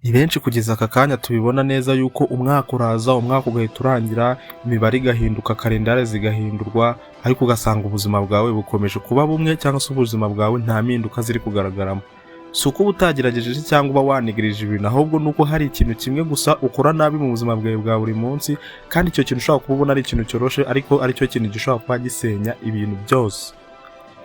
Ni benshi kugeza aka kanya tubibona neza yuko umwaka uraza, umwaka ugahita urangira, imibare igahinduka, kalendari zigahindurwa, ariko ugasanga ubuzima bwawe bukomeje kuba bumwe cyangwa se ubuzima bwawe nta mpinduka ziri kugaragaramo. Si uko uba utagerageje cyangwa uba wanigirije ibintu, ahubwo ni uko hari ikintu kimwe gusa ukora nabi mu buzima bwawe bwa buri munsi, kandi icyo kintu ushobora kuba ubona ari ikintu cyoroshe, ariko aricyo kintu gishobora kuba gisenya ibintu byose.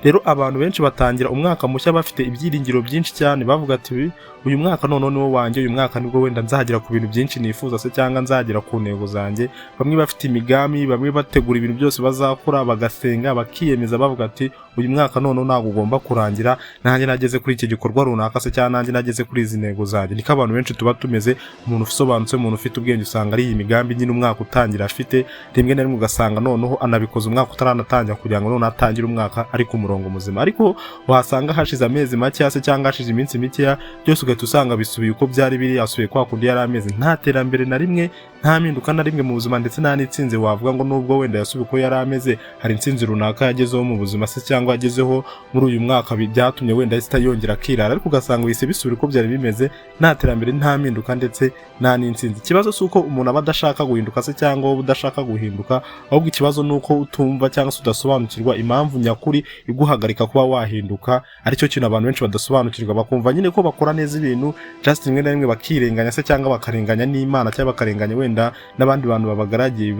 Rero abantu benshi batangira umwaka mushya bafite ibyiringiro byinshi cyane, bavuga ati uyu mwaka none niwo wanjye, uyu mwaka nibwo wenda nzagera ku bintu byinshi nifuza se cyangwa nzagera ku ntego zanjye. Bamwe bafite imigambi, bamwe bategura ibintu byose bazakora, bagasenga, bakiyemeza bavuga ati uyu mwaka none ntabwo ugomba kurangira, nanjye nageze kuri iki gikorwa runaka se cyangwa nanjye nageze kuri izi ntego zanjye. Niko abantu benshi tuba tumeze. Umuntu usobanutse, umuntu ufite ubwenge, usanga ari iyi migambi nyine umwaka utangira afite, rimwe na rimwe ugasanga noneho anabikoze umwaka utaranatangira kugira ngo none atangire umwaka ari ku murongo muzima. Ariko wasanga hashize amezi make se cyangwa hashize iminsi mikeya, byose ugahita usanga bisubiye uko byari biri, yasubiye kwa kundi yari ameze. Nta terambere na rimwe, nta mpinduka na rimwe mu buzima, ndetse nta n'itsinzi wavuga ngo nubwo wenda yasubiye uko yari ameze, hari intsinzi runaka yagezeho mu buzima se cyangwa yagezeho muri uyu mwaka byatumye wenda ahita yongera akirara, ariko ugasanga bise bisubira uko byari bimeze, nta terambere, nta mpinduka ndetse nta n'intsinzi. Ikibazo si uko umuntu aba adashaka guhinduka se cyangwa wowe udashaka guhinduka, ahubwo ikibazo ni uko utumva cyangwa se udasobanukirwa impamvu nyakuri iguhagarika kuba wahinduka. Aricyo kintu abantu benshi badasobanukirwa, bakumva nyine ko bakora neza ibintu, just rimwe na rimwe bakirenganya se cyangwa bakarenganya n'Imana cyangwa bakarenganya wenda n'abandi bantu babagaragiye,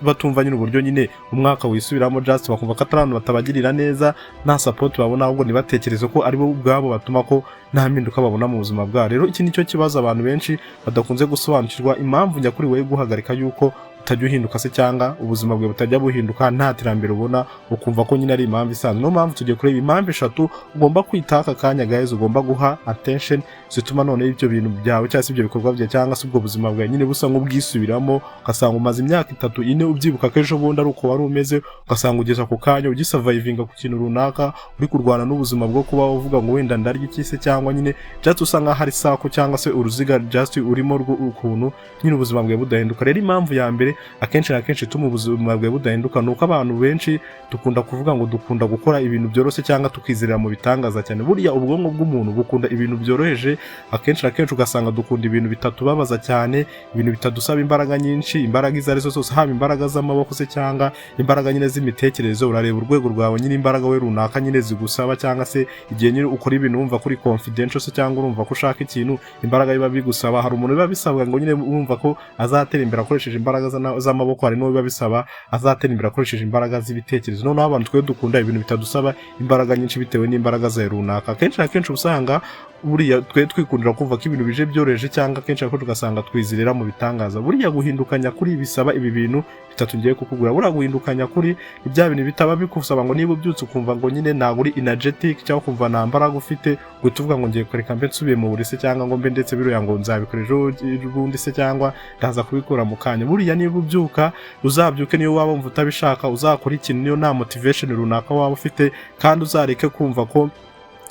batumva nyine uburyo nyine umwaka wisubiramo, just bakumva ko abantu batabagirira neza, nta support babona, ahubwo ntibatekereze ko ari bo ubwabo batuma ko nta mpinduka babona mu buzima bwabo. Rero iki nicyo kibazo abantu benshi badakunze gusobanukirwa, impamvu nyakuri wowe guhagarika yuko utajya uhinduka se cyangwa ubuzima bwawe butajya buhinduka, nta terambere ubona, ukumva ko nyine ari impamvu isanzwe. Niyo mpamvu tugiye kureba impamvu 3 ugomba kwita aka kanya guys, ugomba guha attention zituma none ibyo bintu byawe cyangwa se ibyo bikorwa byawe cyangwa se ubwo buzima bwawe nyine busa nk'ubwisubiramo, ugasanga umaze imyaka 3 4 ubyibuka ko ejo bundi ari uko wari umeze, ugasanga ugeza ku kanya ugisurvivinga ku kintu runaka, uri kurwana n'ubuzima bwo kuba uvuga ngo wenda ndarya iki se cyangwa nyine just usanga hari sako cyangwa se uruziga just urimo ukuntu nyine ubuzima bwawe budahinduka. Rero impamvu ya mbere akenshi na kenshi ituma ubuzima bwawe budahinduka nuko abantu benshi dukunda kuvuga ngo dukunda gukora ibintu byoroshye cyangwa tukizerera mu bitangaza cyane. Buriya ubwonko bw'umuntu bukunda ibintu byoroheje, akenshi na kenshi ugasanga dukunda ibintu bitatubabaza cyane, ibintu bitadusaba imbaraga nyinshi, imbaraga izo arizo zose, haba imbaraga z'amaboko se cyangwa imbaraga nyine z'imitekerereze. Urareba urwego rwawe nyine imbaraga we runaka nyine zigusaba, cyangwa se igihe nyine ukora ibintu wumva kuri confidential se cyangwa urumva ko ushaka ikintu, imbaraga biba bigusaba. Hari umuntu biba bisabwa ngo nyine wumva ko azatera imbere akoresheje imbaraga z'amaboko, hari n'uwo biba bisaba azatera imbere akoresheje imbaraga z'ibitekerezo. Noneho abantu twe dukunda ibintu bitadusaba imbaraga nyinshi bitewe n'imbaraga za runaka. Akenshi na kenshi usanga buriya twe twikundira kumva ko ibintu bije byoroheje, cyangwa akenshi ako tugasanga twizirira mu bitangaza. Buriya guhinduka nyakuri bisaba ibi bintu 3 ngiye kukugura. Buriya guhinduka nyakuri ibya bintu bitaba bikusaba ngo niba ubyutse ukumva ngo nyine ntabwo uri energetic cyangwa kumva nta mbaraga ufite, ngo tuvuga ngo ngiye kureka mbe nsubiye mu Buri se cyangwa ngo mbe ndetse biruya ngo nzabikoresha ubundi se cyangwa ndaza kubikora mu kanya. Buriya niba ubyuka uzabyuke, niyo waba wumva utabishaka uzakora ikintu, niyo nta motivation runaka waba ufite, kandi uzareke kumva ko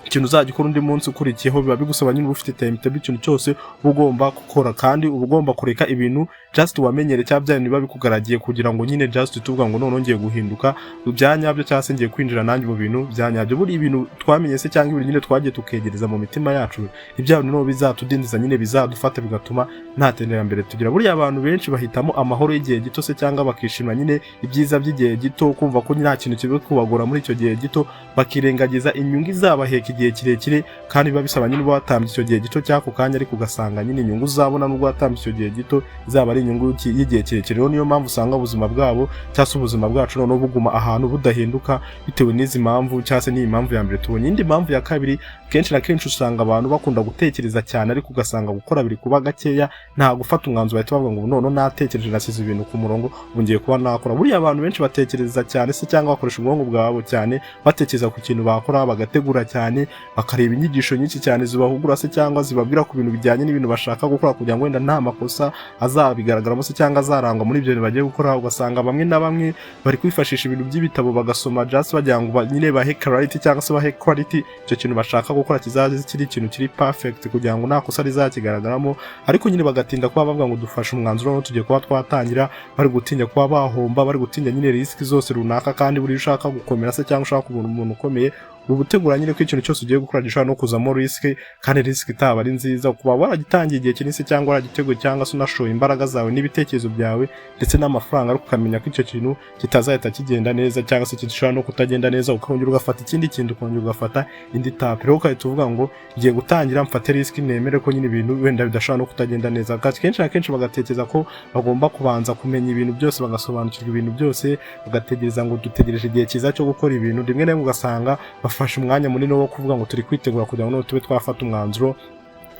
ikintu uzagikora undi munsi ukurikiyeho biba bigusaba nyine ufite timetable ikintu cyose ugomba gukora, kandi ugomba kureka ibintu just wamenyere cyangwa bya bintu biba bikugaragiye, kugira ngo nyine just tuvuga ngo none ngiye guhinduka byanyabyo cyangwa se ngiye kwinjira nanjye mu bintu byanyabyo. Buri ibintu twamenye se cyangwa ibintu nyine twagiye tukegereza mu mitima yacu, ibya bintu no bizatudindiza nyine bizadufata bigatuma nta terambere tugira. Buri abantu benshi bahitamo amahoro y'igihe gito se cyangwa bakishima nyine ibyiza by'igihe gito, kumva ko nta kintu kibe kubagora muri icyo gihe gito, bakirengagiza inyungu izabaheka igihe kirekire, kandi biba bisaba nyine watambye icyo gihe gito cyako kanya, ariko ugasanga nyine inyungu uzabona nubwo watambye icyo gihe gito izaba ari inyungu y'igihe kirekire. Rero niyo mpamvu usanga ubuzima bwabo cyangwa se ubuzima bwacu noneho buguma ahantu budahinduka bitewe n'izi mpamvu, cyangwa se n'iyi mpamvu ya mbere tubonye. Indi mpamvu ya kabiri, kenshi na kenshi usanga abantu bakunda gutekereza cyane, ariko ugasanga gukora biri kuba gakeya, nta gufata umwanzuro bahita bavuga ngo none natekereje nasize ibintu ku murongo ubu ngiye kuba nakora. Buriya abantu benshi batekereza cyane se cyangwa bakoresha ubwonko bwabo cyane, batekereza ku kintu bakora, bagategura cyane, bakareba inyigisho nyinshi cyane zibahugura se cyangwa zibabwira ku bintu bijyanye n'ibintu bashaka gukora, kugira ngo wenda nta makosa azabigaragaramo se cyangwa azarangwa muri ibyo bintu bagiye gukora. Ugasanga bamwe na bamwe bari kwifashisha ibintu by'ibitabo bagasoma just bagira ngo nyine bahe clarity cyangwa se bahe quality icyo kintu bashaka gukora kizaze kiri ikintu kiri perfect, kugira ngo nta kosa rizakigaragaramo. Ariko nyine bagatinda kuba bavuga ngo dufashe umwanzuro no tugiye kuba twatangira, bari gutinya kuba bahomba, bari gutinya nyine risk zose runaka. Kandi buri ushaka gukomera se cyangwa ushaka kubona umuntu ukomeye ubutegura nyine ko ikintu cyose ugiye gukora gishobora no kuzamo risk, kandi risk itaba ari nziza kuba waragitangiye igihe kinini cyangwa waragiteguye cyangwa se unashoye imbaraga zawe n'ibitekerezo byawe ndetse n'amafaranga, ariko ukamenya ko icyo kintu kitazahita kigenda neza cyangwa se gishobora no kutagenda neza, ukongera ugafata ikindi kintu, ukongera ugafata indi tape. Rero ukahita uvuga ngo ngiye gutangira mfate risk, nemere ko nyine ibintu wenda bidashobora no kutagenda neza. Kenshi na kenshi bagatekereza ko bagomba kubanza kumenya ibintu byose, bagasobanukirwa ibintu byose, bagategereza ngo dutegereje igihe cyiza cyo gukora ibintu. Rimwe na rimwe ugasanga bafashe umwanya munini wo kuvuga ngo turi kwitegura kugira ngo tube twafata umwanzuro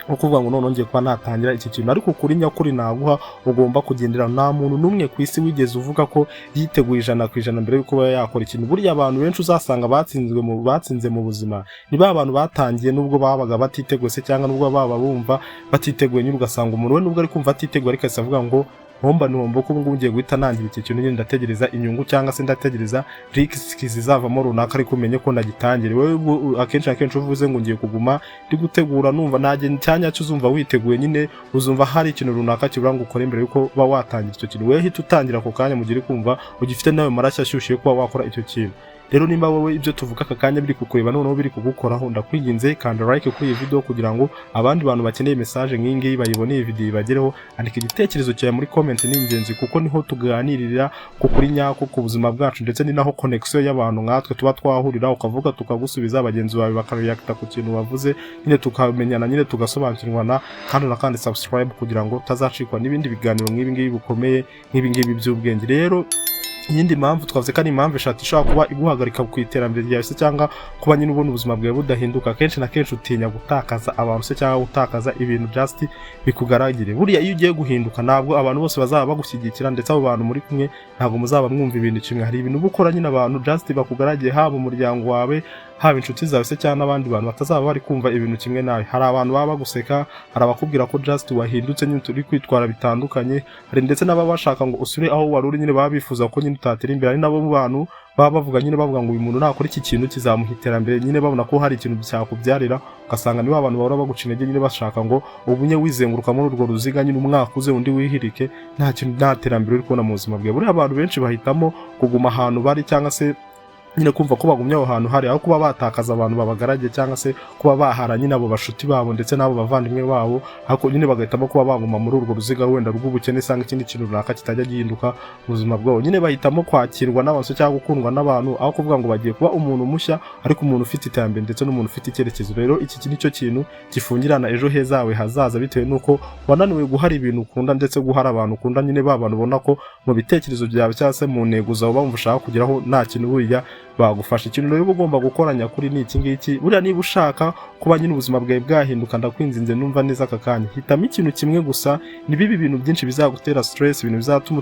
wo kuvuga ngo none ngiye kuba natangira iki kintu. Ariko kuri nyakuri naguha ugomba kugendera, nta muntu numwe ku isi wigeze uvuga ko yiteguye 100% mbere yuko yakora ikintu. Buriya abantu benshi uzasanga batsinze mu buzima ni ba bantu batangiye nubwo babaga batiteguye se cyangwa nubwo baba bumva batiteguye, nyine ugasanga umuntu we nubwo ari kumva atiteguye ariko avuga ngo ntomba ko ubu ngiye guhita nangira iki kintu, nyine ndategereza inyungu cyangwa se ndategereza risk zizavamo runaka, ariko umenye ko ndagitangire. Wewe akenshi uvuze ngo ngiye kuguma ndi gutegura, numva naje cyanya cyo uzumva witeguye, nyine uzumva hari ikintu runaka kibura ngo ukore mbere yuko ba watangira icyo kintu. Wewe hita utangira ako kanya mu gihe kumva ugifite nawe marashya ashyushye kuba wakora icyo kintu. Rero nimba wowe ibyo tuvuga aka kanya biri kukureba noneho biri kugukoraho, ndakwinginze kanda like kuri iyi video kugira ngo abandi bantu bakeneye message nk'ingiyi bayibone iyi video ibagereho. Andika igitekerezo cyawe muri comment, ni ingenzi kuko niho tuganirira ku kuri nyako ku buzima bwacu, ndetse ni naho connection y'abantu nkatwe tuba twahurira, ukavuga tukagusubiza, bagenzi bawe bakareacta ku kintu wavuze, nyine tukamenyana, nyine tugasobanukirwana. kandi subscribe kugira ngo utazacikwa n'ibindi biganiro nk'ibi ngibi bukomeye nk'ibi ngibi by'ubwenge. Rero yindi mpamvu twavuze ko ari impamvu eshatu ishobora kuba iguhagarika ku iterambere ryawe se cyangwa kuba nyine ubona ubuzima bwawe budahinduka. Kenshi na kenshi utinya gutakaza abantu se cyangwa gutakaza ibintu just bikugaragire. Buriya iyo ugiye guhinduka ntabwo abantu bose bazaba bagushyigikira, ndetse abo bantu muri kumwe ntabwo muzaba mwumva ibintu kimwe. Hari ibintu gukora nyine abantu just bakugaragiye, haba umuryango wawe, haba inshuti zawe se cyangwa n'abandi bantu batazaba bari kumva ibintu kimwe nawe. Hari abantu baba baguseka, hari abakubwira ko just wahindutse, nyine turi kwitwara bitandukanye. Hari ndetse n'ababa bashaka ngo usure aho wari uri, nyine baba bifuza ko nyine utatera imbere. Ari nabo bantu baba bavuga nyine bavuga ngo uyu muntu nakora iki kintu kizamuhitera imbere, nyine babona ko hari ikintu cyakubyarira. Ugasanga niba abantu bahora baguca intege, nyine bashaka ngo ubunye wizenguruka muri urwo ruziga, nyine umwaka uze undi wihirike, nta kintu nta terambere uri kubona mu buzima bwawe. Buriya abantu benshi bahitamo kuguma ahantu bari cyangwa se nyine kumva ko bagumye aho hantu hari, aho kuba batakaza abantu babagaragiye cyangwa se kuba bahara nyine abo bashuti babo ndetse n'abo bavandimwe babo, ariko nyine bagahitamo kuba baguma muri urwo ruziga wenda rw'ubukene cyangwa ikindi kintu runaka kitajya gihinduka mu buzima bwabo. Nyine bahitamo kwakirwa n'abantu cyangwa gukundwa n'abantu, aho kuvuga ngo bagiye kuba umuntu mushya, ariko umuntu ufite iterambere ndetse n'umuntu ufite icyerekezo. Rero iki nicyo kintu gifungirana ejo heza hawe hazaza, bitewe n'uko wananiwe guhara ibintu ukunda ndetse guhara abantu ukunda. Nyine ba bantu ubona ko mu bitekerezo byawe cyangwa se mu ntego zawe bumva ushaka kugeraho nta kintu buriya bagufasha. Ikintu rero ugomba gukora nyakuri ni iki ngiki. Buriya niba ushaka kuba nyine ubuzima bwawe bwahinduka, ndakwinginze numva neza aka kanya, hitamo ikintu kimwe gusa. Ni bibi ibintu byinshi bizagutera stress, ibintu bizatuma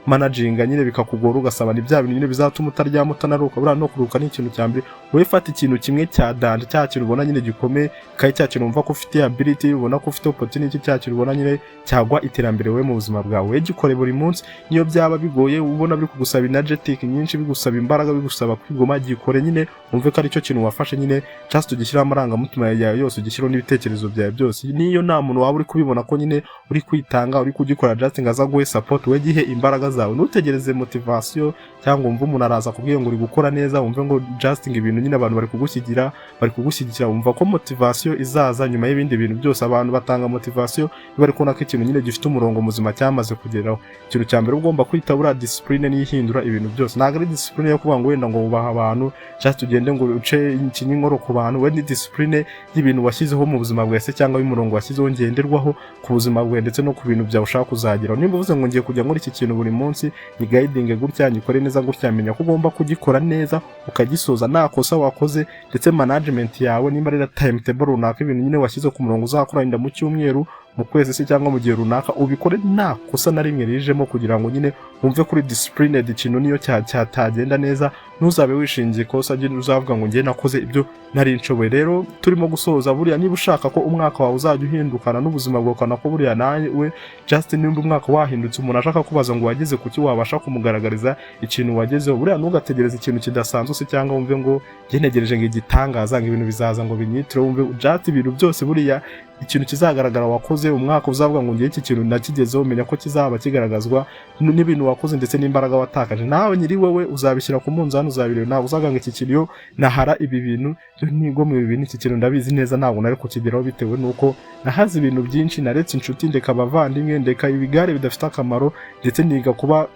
utamanaginga nyine bikakugora, ugasaba ni bya bintu nyine bizatuma utaryama utanaruka. Buriya no kuruka ni ikintu cyambere. Wowe fata ikintu kimwe cya danje, cya kintu ubona nyine gikomeye, kai cya kintu umva ko ufite ability, ubona ko ufite opportunity, cya kintu ubona nyine cyagwa iterambere we mu buzima bwawe. We gikore buri munsi, niyo byaba bigoye, ubona biri kugusaba energetic nyinshi, bigusaba imbaraga, bigusaba kwigoma, gikore nyine umve ko ari cyo kintu wafashe. Nyine just ugishyira amarangamutima yawe yose, ugishyiraho n'ibitekerezo byawe byose. Niyo nta muntu waba uri kubibona ko nyine uri kwitanga, uri kugikora just ngo aza guhe support, we gihe imbaraga zawe. Nutegereze motivation cyangwa umva umuntu araza kubwiye ngo uri gukora neza, umve ngo just ngo ibintu nyine abantu bari kugushyigikira, umva ko motivation izaza nyuma y'ibindi bintu byose. Abantu batanga motivation bari kubona ko ikintu nyine gifite umurongo muzima cyamaze kugeraho. Ikintu cya mbere ugomba kwita buriya discipline n'ihindura ibintu byose. Ntabwo ari discipline yo kuvuga ngo wenda ngo ubaha abantu just ugende ngo uce ikinyingoro ku bantu. We ni discipline y'ibintu washyizeho mu buzima bwawe se cyangwa y'umurongo washyizeho ngenderwaho ku buzima bwawe ndetse no ku bintu byawe ushaka kuzageraho. Nimba uvuze ngo ngiye kujya muri iki kintu buri munsi, ni guiding gutya, nyikore neza gutya, menya ko ugomba kugikora neza ukagisoza nta kosa wakoze. Ndetse management yawe nimba ari timetable runaka, ibintu nyine washyize ku murongo uzakora inda mu cyumweru, mu kwezi se cyangwa mu gihe runaka, ubikore nta kosa na rimwe rijemo, kugira ngo nyine wumve kuri disciplined. Ikintu niyo cyatagenda neza, ntuzabe wishingiye kosa uzavuga ngo ngiye nakoze ibyo nari nshoboye. Rero turimo gusoza, buriya niba ushaka ko umwaka wawe uzajya uhindukana n'ubuzima bwawe, kana ko buriya nawe just nimba umwaka wahindutse, umuntu ashaka kubaza ngo wageze kuki, wabasha kumugaragariza ikintu wagezeho. Buriya ntugategereze ikintu kidasanzwe se cyangwa wumve ngo ngenegereje ngo igitangaza, ngo ibintu bizaza ngo binyitire. Wumve just ibintu byose buriya ikintu kizagaragara wakoze wakoze, umwaka uzavuga ngo ngiye iki kintu nakigezeho, menya ko kizaba kigaragazwa n'ibintu wakoze ndetse n'imbaraga watakaje. Nawe nyiri wowe uzabishyira ku munzani, uzabireba, nawe uzavuga ngo iki kintu nahara ibi bintu nigo mu ibi bintu, iki kintu ndabizi neza ntabwo nari kukigeraho bitewe nuko nahaze ibintu byinshi, naretse inshuti, ndeka abavandimwe, ndeka ibigare bidafite akamaro, ndetse niga kuba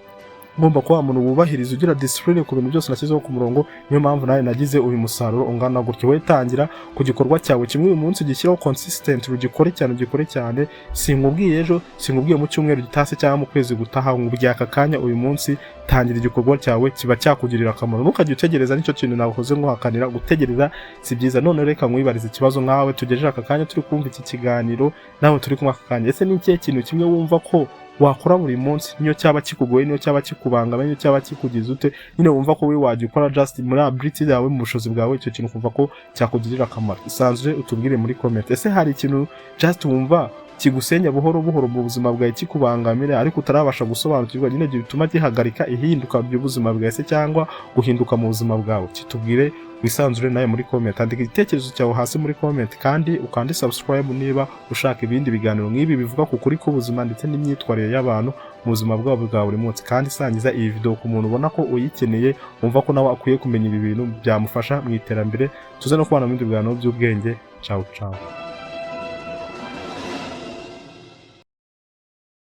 ngomba kuba umuntu wubahiriza, ugira discipline ku bintu byose nashyizeho ku murongo. Niyo mpamvu nawe nagize uyu musaruro ungana gutyo. Wowe tangira ku gikorwa cyawe kimwe uyu munsi, gishyiraho consistent, ugikore cyane. Sinkubwiye ejo, sinkubwiye mu cyumweru gitase cyangwa mu kwezi gutaha, ngubwiye aka kanya uyu munsi. Tangira igikorwa cyawe kiba cyakugirira akamaro, ntukajye utegereza. Nicyo kintu nakoze nguhakanira, gutegereza si byiza. None reka mwibarize ikibazo nkawe tugejeje aka kanya turi kumva iki kiganiro, nawe turi kumva aka kanya, ese ni ikihe kintu kimwe wumva ko wakora buri munsi, niyo cyaba kikugoye, niyo cyaba kikubangama, niyo cyaba kikugize ute, nyine wumva ko wajya ukora just muri ability yawe, mu bushobozi bwawe, icyo kintu kumva ko cyakugirira akamaro. Isanzwe utubwire muri comment. Ese hari ikintu just wumva kigusenya buhoro buhoro mu buzima bwawe, kikubangamira ariko utarabasha gusobanukirwa, nyine bituma gihagarika ihinduka ry'ubuzima bwawe se cyangwa guhinduka mu buzima bwawe? Kitubwire wisanzure nawe muri comment. Andika igitekerezo cyawe hasi muri comment, kandi ukande subscribe niba ushaka ibindi biganiro nk'ibi bivuga ku kuri k'ubuzima ndetse n'imyitwarire y'abantu mu buzima bwabo bwa buri munsi. Kandi sangiza iyi video ku muntu ubona ko uyikeneye, wumva ko nawe akwiye kumenya ibi bintu byamufasha mu iterambere. Tuze no kubana mu bindi biganiro by'ubwenge. Ciao ciao.